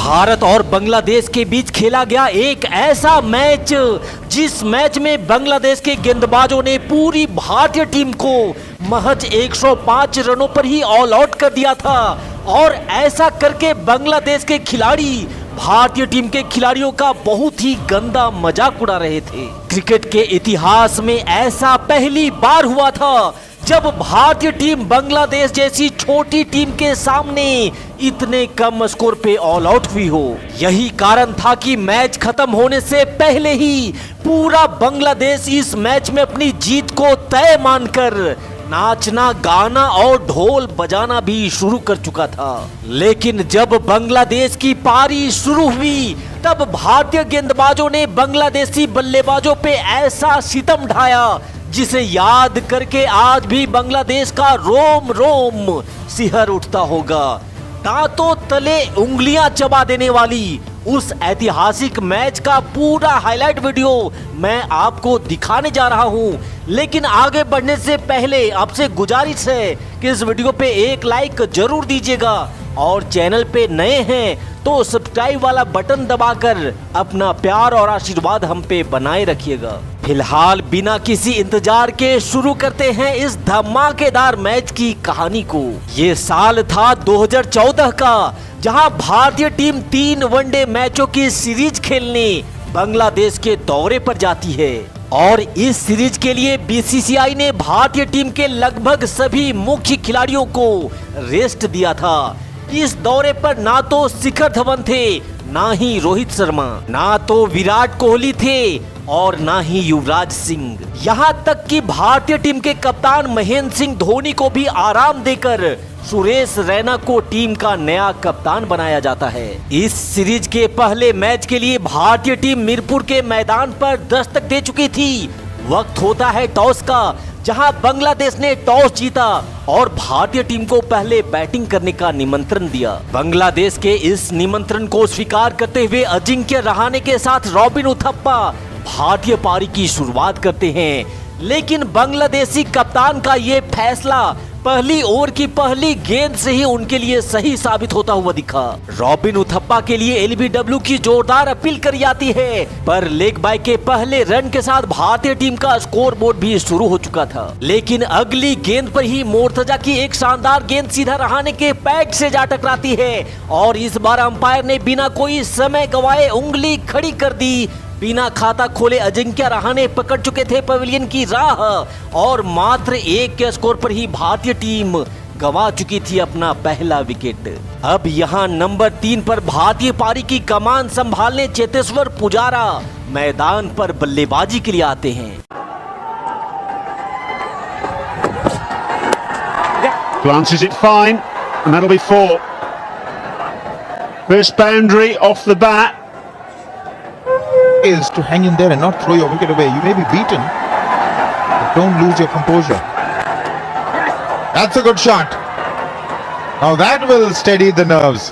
भारत और बांग्लादेश के बीच खेला गया एक ऐसा मैच जिस मैच में बांग्लादेश के गेंदबाजों ने पूरी भारतीय टीम को महज 105 रनों पर ही ऑल आउट कर दिया था और ऐसा करके बांग्लादेश के खिलाड़ी भारतीय टीम के खिलाड़ियों का बहुत ही गंदा मजाक उड़ा रहे थे। क्रिकेट के इतिहास में ऐसा पहली बार हुआ था जब भारतीय टीम बांग्लादेश जैसी छोटी टीम के सामने इतने कम स्कोर पे ऑल आउट हुई हो। यही कारण था कि मैच खत्म होने से पहले ही पूरा बांग्लादेश इस मैच में अपनी जीत को तय मानकर नाचना, गाना और ढोल बजाना भी शुरू कर चुका था। लेकिन जब बांग्लादेश की पारी शुरू हुई तब भारतीय गेंदबाजों ने बांग्लादेशी बल्लेबाजों पे ऐसा सितम ढाया जिसे याद करके आज भी बांग्लादेश का रोम रोम सिहर उठता होगा। दांतों तले उंगलियां चबा देने वाली उस ऐतिहासिक मैच का पूरा हाईलाइट वीडियो मैं आपको दिखाने जा रहा हूं। लेकिन आगे बढ़ने से पहले आपसे गुजारिश है कि इस वीडियो पे एक लाइक जरूर दीजिएगा और चैनल पे नए हैं तो सब्सक्राइब वाला बटन दबाकर अपना प्यार और आशीर्वाद हम पे बनाए रखिएगा। फिलहाल बिना किसी इंतजार के शुरू करते हैं इस धमाकेदार मैच की कहानी को। ये साल था 2014 का जहां भारतीय टीम 3 वनडे मैचों की सीरीज खेलने बांग्लादेश के दौरे पर जाती है और इस सीरीज के लिए बीसीसीआई ने भारतीय टीम के लगभग सभी मुख्य खिलाड़ियों को रेस्ट दिया था। इस दौरे पर ना तो शिखर धवन थे, ना ही रोहित शर्मा, ना तो विराट कोहली थे और ना ही युवराज सिंह। यहाँ तक कि भारतीय टीम के कप्तान महेंद्र सिंह धोनी को भी आराम देकर सुरेश रैना को टीम का नया कप्तान बनाया जाता है। इस सीरीज के पहले मैच के लिए भारतीय टीम मीरपुर के मैदान पर दस्तक दे चुकी थी। वक्त होता है टॉस का, जहां बांग्लादेश ने टॉस जीता और भारतीय टीम को पहले बैटिंग करने का निमंत्रण दिया। बांग्लादेश के इस निमंत्रण को स्वीकार करते हुए अजिंक्य रहाणे के साथ रॉबिन उथप्पा भारतीय पारी की शुरुआत करते हैं। लेकिन बांग्लादेशी कप्तान का ये फैसला पहली ओवर की पहली गेंद से ही उनके लिए सही साबित होता हुआ दिखा। रॉबिन उथप्पा के लिए एलबीडब्ल्यू की जोरदार अपील करी जाती है, पर लेग बाय के पहले रन के साथ भारतीय टीम का स्कोर बोर्ड भी शुरू हो चुका था। लेकिन अगली गेंद पर ही मोर्तजा की एक शानदार गेंद सीधा रहाणे के पैड से जा टकराती है और इस बार अंपायर ने बिना कोई समय गवाए उंगली खड़ी कर दी। बिना खाता खोले अजिंक्य रहाणे पकड़ चुके थे पवेलियन की राह और मात्र 1 के स्कोर पर ही भारतीय टीम गंवा चुकी थी अपना पहला विकेट। अब यहां नंबर 3 पर भारतीय पारी की कमान संभालने चेतेश्वर पुजारा मैदान पर बल्लेबाजी के लिए आते हैं। Glances it fine, and that'll be 4. First boundary off the bat. Is to hang in there and not throw your wicket away. You may be beaten, but don't lose your composure. That's a good shot. Now that will steady the nerves.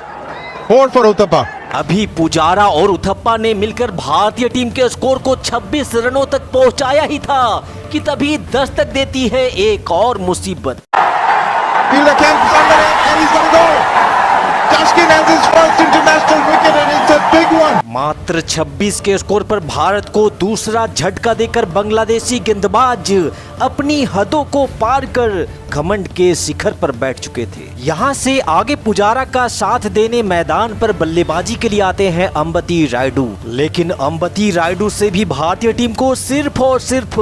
4 for Uthappa. अभी पुजारा और उथप्पा ने मिलकर भारतीय team के score को 26 रनों तक पहुंचाया ही था कि तभी दस्तक देती है एक और मुसीबत। Fielder can under it and he's gonna go. Tashkent has his first international wicket and it's a big one. मात्र 26 के स्कोर पर भारत को दूसरा झटका देकर बांग्लादेशी गेंदबाज अपनी हदों को पार कर घमंड के शिखर पर बैठ चुके थे। यहाँ से आगे पुजारा का साथ देने मैदान पर बल्लेबाजी के लिए आते हैं अंबती रायडू। लेकिन अंबती रायडू से भी भारतीय टीम को सिर्फ और सिर्फ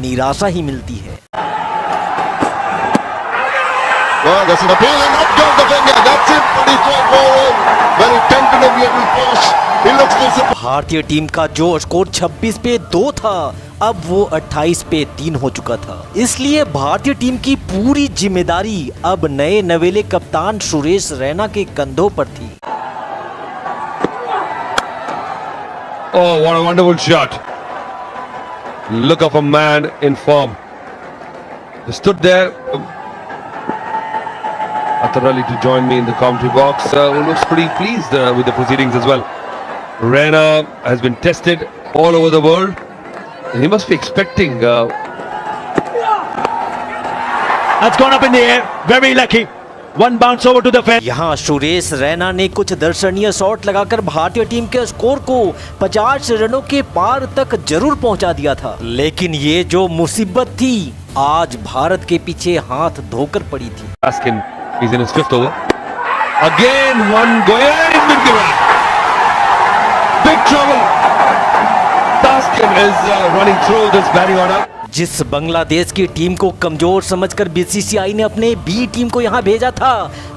निराशा ही मिलती है। Well, that's an appealing up down the finger. That's it for the forward. Very tentative little push. He looks disappointed. भारतीय टीम का जो स्कोर 26 पे 2 था अब वो 28 पे 3 हो चुका था। इसलिए भारतीय टीम की पूरी जिम्मेदारी अब नए नवेले कप्तान सुरेश रैना के कंधों पर थी। Oh, what a wonderful shot. Look of a man in form. He stood there. Atharali to join me in the commentary box, who looks pretty pleased with the proceedings as well. Raina has been tested all over the world and he must be expecting That's gone up in the air, very lucky. One bounce over to the fence. यहाँ सुरेश रैना ने कुछ दर्शनीय shot लगाकर भारतीय team के score को 50 रनों के पार तक जरूर पहुंचा दिया था, लेकिन ये जो मुसीबत थी आज भारत के पीछे हाथ धोकर पड़ी थी। Baskin, he's in his 5th over. Again, one going in mid-given. Big trouble. Baskin is running through this batting order. जिस बांग्लादेश की टीम को कमजोर समझकर बीसीसीआई ने अपने बी टीम को यहाँ भेजा था,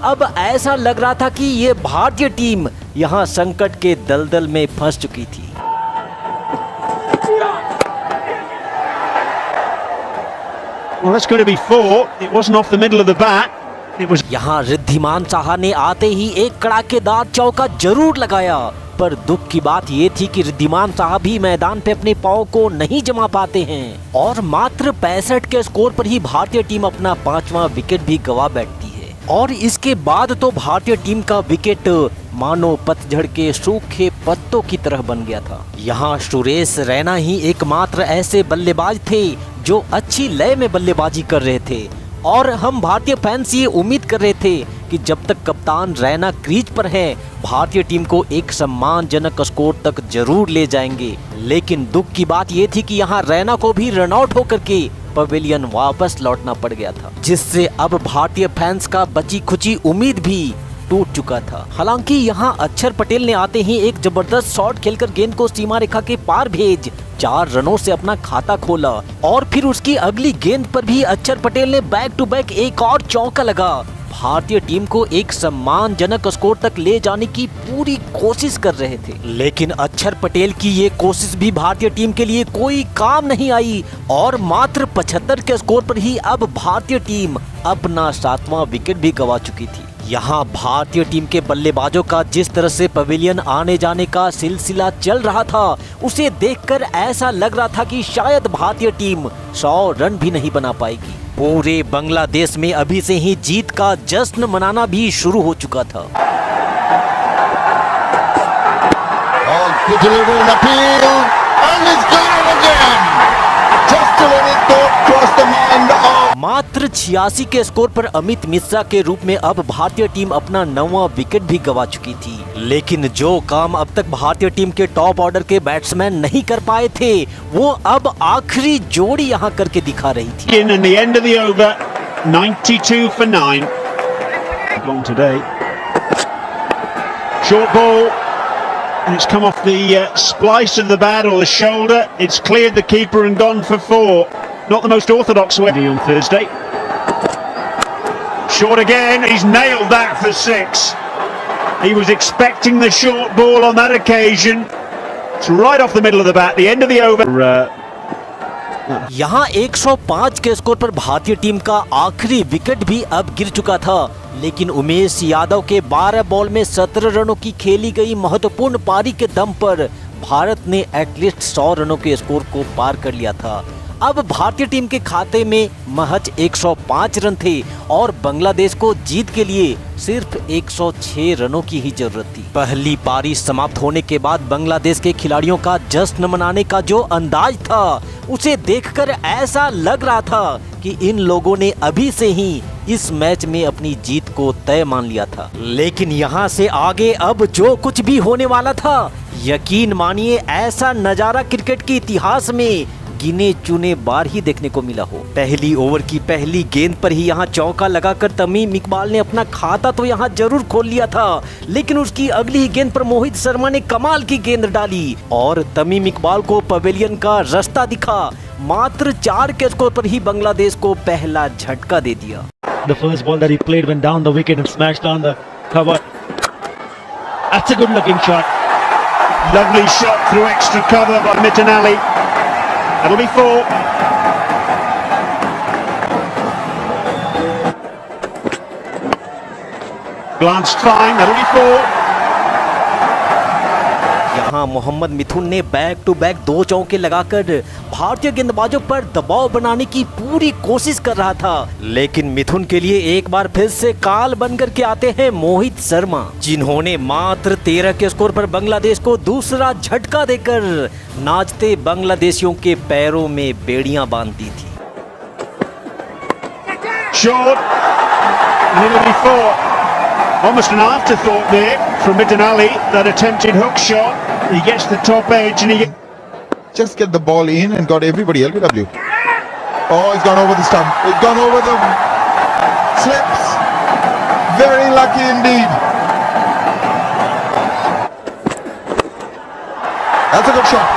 अब ऐसा लग रहा था कि ये भारतीय टीम यहाँ संकट के दलदल में फंस चुकी थी। Well, that's going to be 4. It wasn't off the middle of the bat. It was. यहाँ रिद्धिमान साहा ने आते ही एक कड़ाकेदार चौका जरूर लगाया, पर दुख की बात ये थी कि रिद्धिमान साहा भी मैदान पे अपने पांव को नहीं जमा पाते हैं और मात्र 65 के स्कोर पर ही भारतीय टीम अपना 5वां विकेट भी गवा बैठती है। और इसके बाद तो भारतीय टीम का विकेट मानो पतझड़ के सूखे पत्तों की तरह बन गया था। यहाँ सुरेश रैना ही एकमात्र ऐसे बल्लेबाज थे जो अच्छी लय में बल्लेबाजी कर रहे थे और हम भारतीय फैंस ये उम्मीद कर रहे थे कि जब तक कप्तान रैना क्रीज पर है, भारतीय टीम को एक सम्मानजनक स्कोर तक जरूर ले जाएंगे। लेकिन दुख की बात ये थी कि यहाँ रैना को भी रन आउट होकर के पवेलियन वापस लौटना पड़ गया था, जिससे अब भारतीय फैंस का बची खुची उम्मीद भी टूट चुका था। हालांकि यहाँ अक्षर पटेल ने आते ही एक जबरदस्त शॉट खेलकर गेंद को सीमा रेखा के पार भेज 4 रनों से अपना खाता खोला और फिर उसकी अगली गेंद पर भी अक्षर पटेल ने बैक टू बैक एक और चौका लगा भारतीय टीम को एक सम्मानजनक स्कोर तक ले जाने की पूरी कोशिश कर रहे थे। लेकिन अक्षर पटेल की ये कोशिश भी भारतीय टीम के लिए कोई काम नहीं आई और मात्र 75 के स्कोर पर ही अब भारतीय टीम अपना 7वां विकेट भी गवा चुकी थी। यहाँ भारतीय टीम के बल्लेबाजों का जिस तरह से पवेलियन आने जाने का सिलसिला चल रहा था, उसे देखकर ऐसा लग रहा था कि शायद भारतीय टीम 100 रन भी नहीं बना पाएगी। पूरे बांग्लादेश में अभी से ही जीत का जश्न मनाना भी शुरू हो चुका था। मात्र 86 के स्कोर पर अमित मिश्रा के रूप में अब भारतीय टीम अपना 9वां विकेट भी गवा चुकी थी। लेकिन जो काम अब तक भारतीय टीम के टॉप ऑर्डर के बैट्समैन नहीं कर पाए थे, वो अब आखिरी जोड़ी यहाँ करके दिखा रही थी। In and the end of the over, 92 for 9. Long today. Short ball, and it's come off the splice of the bat or the shoulder. It's cleared the keeper and gone for 4. Not the most orthodox way on Thursday. Short again, he's nailed that for 6. He was expecting the short ball on that occasion. It's right off the middle of the bat, the end of the over. यहाँ 105 के score पर भारतीय team का आखिरी wicket भी अब गिर चुका था, लेकिन उमेश यादव के 12 बॉल में 17 रनों की खेली गई महत्वपूर्ण पारी के दम पर भारत ने एटलीस्ट 100 रनों के स्कोर को पार कर लिया था। अब भारतीय टीम के खाते में महज 105 रन थे और बांग्लादेश को जीत के लिए सिर्फ 106 रनों की ही जरूरत थी। पहली पारी समाप्त होने के बाद बांग्लादेश के खिलाड़ियों का जश्न मनाने का जो अंदाज था, उसे देखकर ऐसा लग रहा था कि इन लोगों ने अभी से ही इस मैच में अपनी जीत को तय मान लिया था। लेकिन यहाँ से आगे अब जो कुछ भी होने वाला था, यकीन मानिए ऐसा नजारा क्रिकेट के इतिहास में गिने चुने बार ही देखने को मिला हो। पहली ओवर की पहली गेंद पर ही यहाँ चौका लगाकर तमीम इकबाल ने अपना खाता तो यहाँ जरूर खोल लिया था, लेकिन उसकी अगली ही गेंद पर मोहित शर्मा ने कमाल की गेंद डाली और तमीम इकबाल को पवेलियन का रास्ता दिखा। मात्र 4 के स्कोर पर ही बांग्लादेश को पहला झटका दे दिया। The first ball that he played went down the wicket and smashed down the cover. That's a good looking shot. Lovely shot through extra cover by Mittanali. That'll be 4. Glanced fine, that'll be 4. यहाँ मोहम्मद मिथुन ने back to back 2 चौके लगाकर भारतीय गेंदबाजों पर दबाव बनाने की पूरी कोशिश कर रहा था, लेकिन मिथुन के लिए एक बार फिर से काल बनकर के आते हैं मोहित शर्मा, जिन्होंने मात्र 13 के स्कोर पर बांग्लादेश को दूसरा झटका देकर नाचते बांग्लादेशियों के पैरों में बेड़ियां बांध दी थी। Short. Nearly before. Almost an afterthought there from Middenali, that attempted hook shot. He gets the top edge and he... Just get the ball in and got everybody LBW. Oh, he's gone over the stump. He's gone over the slips. Very lucky indeed. That's a good shot.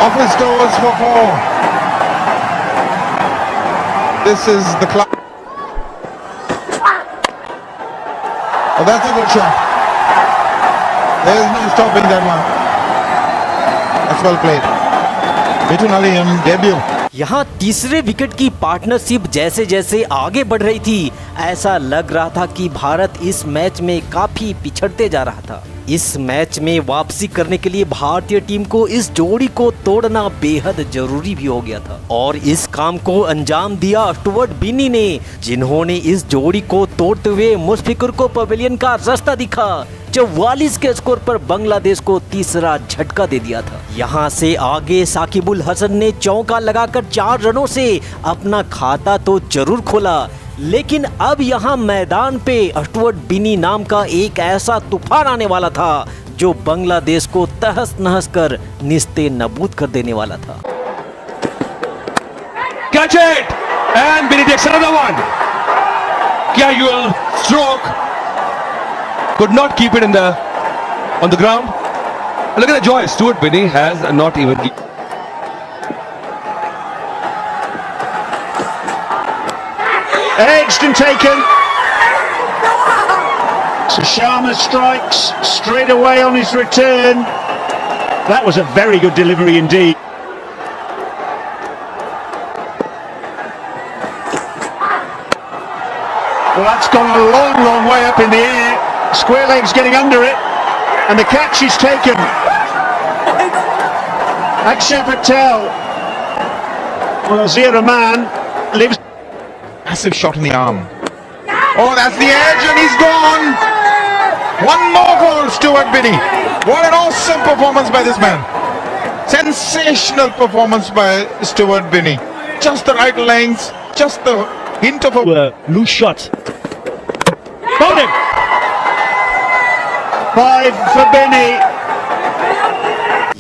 Off his toes for 4. This is the club. Oh, that's a good shot. There's no stopping that one. That's well played. Middenali on debut. यहाँ तीसरे wicket की partnership जैसे जैसे आगे बढ़ रही थी, ऐसा लग रहा था कि भारत इस मैच में काफी पिछड़ते जा रहा था। इस मैच में वापसी करने के लिए भारतीय टीम को इस जोड़ी को तोड़ना बेहद जरूरी भी हो गया था और इस काम को अंजाम दिया स्टुअर्ट बिन्नी ने, जिन्होंने इस जोड़ी को तोड़ते हुए मुशफिकुर को पवेलियन का रास्ता दिखा। 44 के स्कोर पर बांग्लादेश को तीसरा झटका दे दिया था। यहाँ से आगे साकिबुल हसन ने चौका लगाकर 4 रनों से अपना खाता तो जरूर खोला, लेकिन अब यहाँ मैदान पे स्टुअर्ट बिन्नी नाम का एक ऐसा तूफान आने वाला था जो बांग्लादेश को तहस नहस कर निस्ते नबूद कर देने वाला था। Catch it! And Binney takes another one. Casual stroke. Could not keep it on the ground. Look at the joy. Stuart Binney has not even. Edged and taken. So Sharma strikes straight away on his return. That was a very good delivery indeed. Well, that's gone a long, long way up in the air. Square legs getting under it, and the catch is taken. Akshay Patel. Well, Zia Rahman lives. Massive shot in the arm. Oh, that's the edge and he's gone. One more for Stuart Binney. What an awesome performance by this man. Sensational performance by Stuart Binney. Just the right length, just the hint of a Loose shot. Found him. 5 for Binney.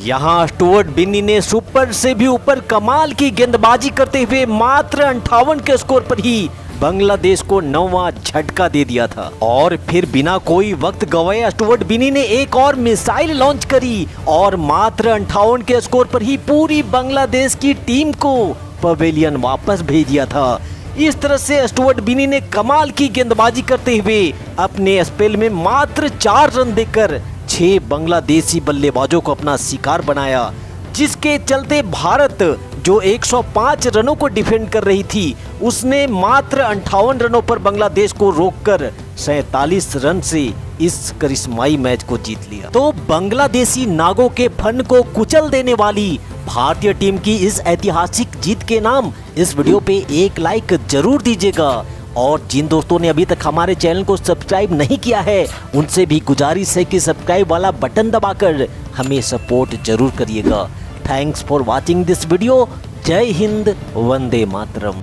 यहाँ Stuart Binni ने super से भी ऊपर कमाल की गेंदबाजी करते हुए मात्र 58 के स्कोर पर ही बांग्लादेश को 9वां झटका दे दिया था और फिर बिना कोई वक्त गवाए स्टुअर्ट बिन्नी ने एक और मिसाइल लॉन्च करी और मात्र 58 के स्कोर पर ही पूरी बांग्लादेश की टीम को पवेलियन वापस भेज दिया था। इस तरह से स्टुअर्ट बिन्नी ने कमाल की गेंदबाजी करते हुए अपने स्पेल में मात्र 4 रन देकर 6 बांग्लादेशी बल्लेबाजों को अपना शिकार बनाया, जिसके चलते भारत जो 105 रनों को डिफेंड कर रही थी उसने मात्र 58 रनों पर बांग्लादेश को रोककर 47 रन से इस करिश्माई मैच को जीत लिया। तो बांग्लादेशी नागों के फन को कुचल देने वाली भारतीय टीम की इस ऐतिहासिक जीत के नाम इस वीडियो पे एक लाइक जरूर दीजिएगा और जिन दोस्तों ने अभी तक हमारे चैनल को सब्सक्राइब नहीं किया है उनसे भी गुजारिश है कि सब्सक्राइब वाला बटन दबाकर हमें सपोर्ट जरूर करिएगा। Thanks for watching this video. जय हिंद, वंदे मातरम।